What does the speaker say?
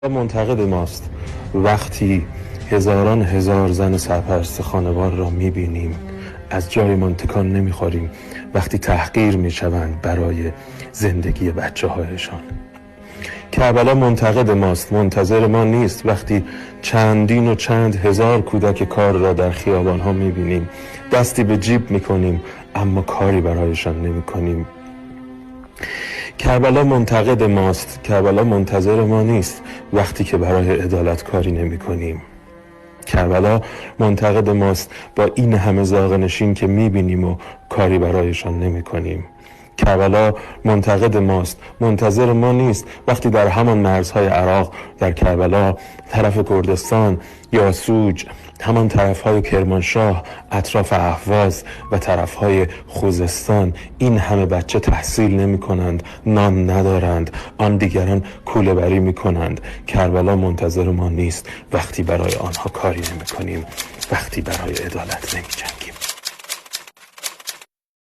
منتقد ماست وقتی هزاران هزار زن سرپرست خانوار را میبینیم از جایمان تکان نمیخوریم، وقتی تحقیر میشوند برای زندگی بچه هایشان. کربلا منتقد ماست، منتظر ما نیست وقتی چندین و چند هزار کودک کار را در خیابان ها میبینیم، دستی به جیب میکنیم اما کاری برایشان نمیکنیم. کربلا منتقد ماست، کربلا منتظر ما نیست وقتی که برای عدالت کاری نمی کنیم. کربلا منتقد ماست با این همه زاغه‌نشین که می بینیم و کاری برایشان نمی کنیم. کربلا منتقد ماست، منتظر ما نیست وقتی در همان مرزهای عراق، در کربلا، طرف کردستان یا سوج، همان طرفهای کرمانشاه، اطراف اهواز و طرفهای خوزستان این همه بچه تحصیل نمی کنند، نان ندارند، آن دیگران کوله بری می کنند. کربلا منتظر ما نیست وقتی برای آنها کاری نمی کنیم، وقتی برای عدالت نمی جنگیم.